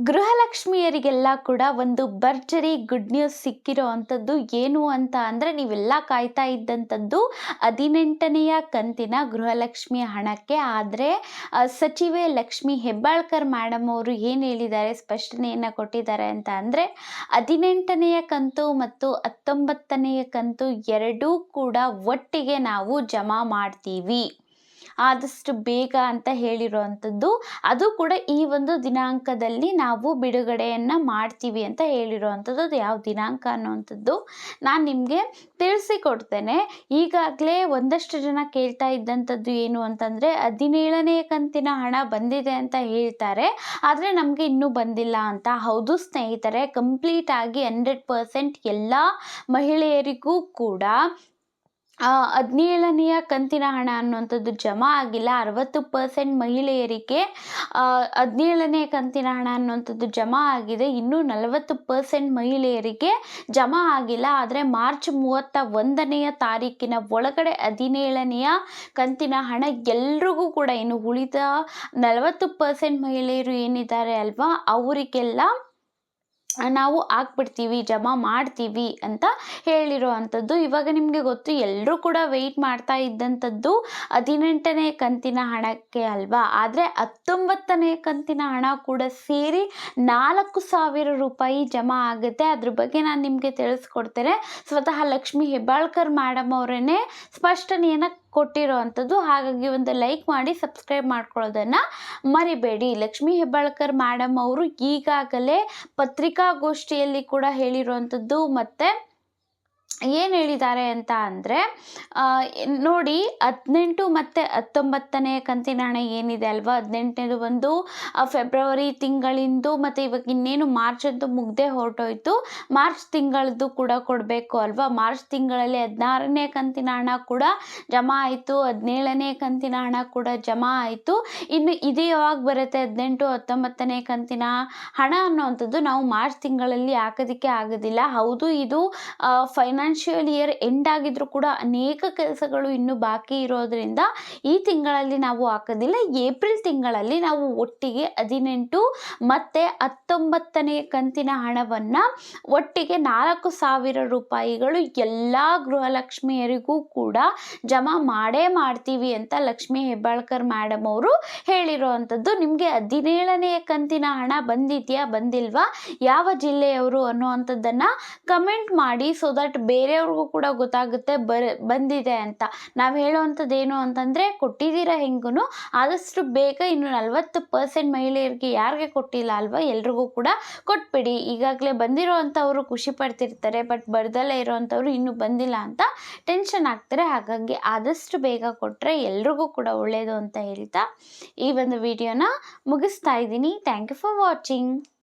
ಗೃಹಲಕ್ಷ್ಮಿಯರಿಗೆಲ್ಲ ಕೂಡ ಒಂದು ಭರ್ಜರಿ ಗುಡ್ ನ್ಯೂಸ್ ಸಿಕ್ಕಿರೋ ಅಂಥದ್ದು ಏನು ಅಂತ ಅಂದರೆ, ನೀವೆಲ್ಲ ಕಾಯ್ತಾ ಇದ್ದಂಥದ್ದು 18ನೆಯ ಕಂತಿನ ಗೃಹಲಕ್ಷ್ಮಿ ಹಣಕ್ಕೆ. ಆದರೆ ಸಚಿವೆ ಲಕ್ಷ್ಮಿ ಹೆಬ್ಬಾಳ್ಕರ್ ಮೇಡಮ್ ಅವರು ಏನು ಹೇಳಿದ್ದಾರೆ, ಸ್ಪಷ್ಟನೆಯನ್ನು ಕೊಟ್ಟಿದ್ದಾರೆ ಅಂತ ಅಂದರೆ, 18ನೆಯ ಕಂತು ಮತ್ತು 19ನೆಯ ಕಂತು ಎರಡೂ ಕೂಡ ಒಟ್ಟಿಗೆ ನಾವು ಜಮಾ ಮಾಡ್ತೀವಿ ಆದಷ್ಟು ಬೇಗ ಅಂತ ಹೇಳಿರುವಂಥದ್ದು. ಅದು ಕೂಡ ಈ ಒಂದು ದಿನಾಂಕದಲ್ಲಿ ನಾವು ಬಿಡುಗಡೆಯನ್ನು ಮಾಡ್ತೀವಿ ಅಂತ ಹೇಳಿರುವಂಥದ್ದು. ಅದು ಯಾವ ದಿನಾಂಕ ಅನ್ನುವಂಥದ್ದು ನಾನು ನಿಮಗೆ ತಿಳಿಸಿಕೊಡ್ತೇನೆ. ಈಗಾಗಲೇ ಒಂದಷ್ಟು ಜನ ಕೇಳ್ತಾ ಇದ್ದಂಥದ್ದು ಏನು ಅಂತಂದರೆ, 17ನೇ ಕಂತಿನ ಹಣ ಬಂದಿದೆ ಅಂತ ಹೇಳ್ತಾರೆ, ಆದರೆ ನಮಗೆ ಇನ್ನೂ ಬಂದಿಲ್ಲ ಅಂತ. ಹೌದು ಸ್ನೇಹಿತರೆ, ಕಂಪ್ಲೀಟ್ ಆಗಿ 100% ಎಲ್ಲ ಮಹಿಳೆಯರಿಗೂ ಕೂಡ 17ನೆಯ ಕಂತಿನ ಹಣ ಅನ್ನುವಂಥದ್ದು ಜಮಾ ಆಗಿಲ್ಲ. 60% ಮಹಿಳೆಯರಿಗೆ 17ನೇ ಕಂತಿನ ಹಣ ಅನ್ನುವಂಥದ್ದು ಜಮಾ ಆಗಿದೆ. ಇನ್ನೂ 40% ಮಹಿಳೆಯರಿಗೆ ಜಮಾ ಆಗಿಲ್ಲ. ಆದರೆ ಮಾರ್ಚ್ 31ನೆಯ ತಾರೀಕಿನ ಒಳಗಡೆ 17ನೆಯ ಕಂತಿನ ಹಣ ಎಲ್ರಿಗೂ ಕೂಡ, ಇನ್ನು ಉಳಿದ 40% ಮಹಿಳೆಯರು ಏನಿದ್ದಾರೆ ಅಲ್ವಾ, ಅವರಿಗೆಲ್ಲ ನಾವು ಹಾಕ್ಬಿಡ್ತೀವಿ, ಜಮಾ ಮಾಡ್ತೀವಿ ಅಂತ ಹೇಳಿರೋ ಅಂಥದ್ದು. ಇವಾಗ ನಿಮಗೆ ಗೊತ್ತು, ಎಲ್ಲರೂ ಕೂಡ ವೆಯ್ಟ್ ಮಾಡ್ತಾ ಇದ್ದಂಥದ್ದು 18ನೇ ಕಂತಿನ ಹಣಕ್ಕೆ ಅಲ್ವಾ. ಆದರೆ 19ನೇ ಕಂತಿನ ಹಣ ಕೂಡ ಸೇರಿ 4,000 ರೂಪಾಯಿ ಜಮಾ ಆಗುತ್ತೆ. ಅದ್ರ ಬಗ್ಗೆ ನಾನು ನಿಮಗೆ ತಿಳಿಸ್ಕೊಡ್ತೇನೆ. ಸ್ವತಃ ಲಕ್ಷ್ಮಿ ಹೆಬ್ಬಾಳ್ಕರ್ ಮೇಡಮ್ ಅವರೇ ಸ್ಪಷ್ಟನೆಯನ್ನು ಕೊಟ್ಟಿರೋ ಅಂಥದ್ದು. ಹಾಗಾಗಿ ಒಂದು ಲೈಕ್ ಮಾಡಿ, ಸಬ್ಸ್ಕ್ರೈಬ್ ಮಾಡ್ಕೊಳ್ಳೋದನ್ನು ಮರಿಬೇಡಿ. ಲಕ್ಷ್ಮಿ ಹೆಬ್ಬಾಳ್ಕರ್ ಮೇಡಮ್ ಅವರು ಈಗಾಗಲೇ ಪತ್ರಿಕಾಗೋಷ್ಠಿಯಲ್ಲಿ ಕೂಡ ಹೇಳಿರುವಂಥದ್ದು. ಮತ್ತು ಏನು ಹೇಳಿದ್ದಾರೆ ಅಂತ ಅಂದರೆ, ನೋಡಿ 18 ಮತ್ತು 19ನೇ ಕಂತಿನ ಹಣ ಏನಿದೆ ಅಲ್ವಾ, 18ನೇದು ಒಂದು ಫೆಬ್ರವರಿ ತಿಂಗಳಿಂದು, ಮತ್ತು ಇವಾಗ ಇನ್ನೇನು ಮಾರ್ಚ್ ಅಂತೂ ಮುಗ್ದೇ ಹೊರಟೋಯ್ತು. ಮಾರ್ಚ್ ತಿಂಗಳದ್ದು ಕೂಡ ಕೊಡಬೇಕು ಅಲ್ವಾ. ಮಾರ್ಚ್ ತಿಂಗಳಲ್ಲಿ 16ನೇ ಕಂತಿನ ಹಣ ಕೂಡ ಜಮಾ ಆಯಿತು, 17ನೇ ಕಂತಿನ ಹಣ ಕೂಡ ಜಮಾ ಆಯಿತು. ಇನ್ನು ಇದು ಯಾವಾಗ ಬರುತ್ತೆ, 18, 19ನೇ ಕಂತಿನ ಹಣ ಅನ್ನುವಂಥದ್ದು ನಾವು ಮಾರ್ಚ್ ತಿಂಗಳಲ್ಲಿ ಹಾಕೋದಕ್ಕೆ ಆಗೋದಿಲ್ಲ. ಹೌದು, ಇದು ಫೈನಾನ್ಷಿಯಲ್ ಇಯರ್ ಎಂಡ್ ಆಗಿದ್ರು ಕೂಡ ಅನೇಕ ಕೆಲಸಗಳು ಇನ್ನೂ ಬಾಕಿ ಇರೋದ್ರಿಂದ ಈ ತಿಂಗಳಲ್ಲಿ ನಾವು ಹಾಕೋದಿಲ್ಲ. ಏಪ್ರಿಲ್ ತಿಂಗಳಲ್ಲಿ ನಾವು ಒಟ್ಟಿಗೆ 18 ಮತ್ತು 19ನೇ ಕಂತಿನ ಹಣವನ್ನು ಒಟ್ಟಿಗೆ 4,000 ರೂಪಾಯಿಗಳು ಎಲ್ಲ ಗೃಹಲಕ್ಷ್ಮಿಯರಿಗೂ ಕೂಡ ಜಮಾ ಮಾಡೇ ಮಾಡ್ತೀವಿ ಅಂತ ಲಕ್ಷ್ಮಿ ಹೆಬ್ಬಾಳ್ಕರ್ ಮೇಡಮ್ ಅವರು ಹೇಳಿರೋ ಅಂಥದ್ದು. ನಿಮಗೆ 17ನೇ ಕಂತಿನ ಹಣ ಬಂದಿದೆಯಾ, ಬಂದಿಲ್ವಾ, ಯಾವ ಜಿಲ್ಲೆಯವರು ಅನ್ನುವಂಥದ್ದನ್ನು ಕಮೆಂಟ್ ಮಾಡಿ. ಸೊ ದಟ್ ಬೇರೆಯವ್ರಿಗೂ ಕೂಡ ಗೊತ್ತಾಗುತ್ತೆ ಬಂದಿದೆ ಅಂತ. ನಾವು ಹೇಳೋವಂಥದ್ದು ಏನು ಅಂತಂದರೆ, ಕೊಟ್ಟಿದ್ದೀರಾ ಹೆಂಗೂ ಆದಷ್ಟು ಬೇಗ, ಇನ್ನು 40% ಮಹಿಳೆಯರಿಗೆ ಯಾರಿಗೆ ಕೊಟ್ಟಿಲ್ಲ ಅಲ್ವಾ, ಎಲ್ರಿಗೂ ಕೂಡ ಕೊಟ್ಬಿಡಿ. ಈಗಾಗಲೇ ಬಂದಿರೋ ಅಂಥವರು ಖುಷಿ ಪಡ್ತಿರ್ತಾರೆ, ಬಟ್ ಬರ್ದಲ್ಲೇ ಇರೋವಂಥವ್ರು ಇನ್ನೂ ಬಂದಿಲ್ಲ ಅಂತ ಟೆನ್ಷನ್ ಆಗ್ತಾರೆ. ಹಾಗಾಗಿ ಆದಷ್ಟು ಬೇಗ ಕೊಟ್ಟರೆ ಎಲ್ರಿಗೂ ಕೂಡ ಒಳ್ಳೆಯದು ಅಂತ ಹೇಳ್ತಾ ಈ ಒಂದು ವಿಡಿಯೋನ ಮುಗಿಸ್ತಾ ಇದ್ದೀನಿ. Thank you for watching.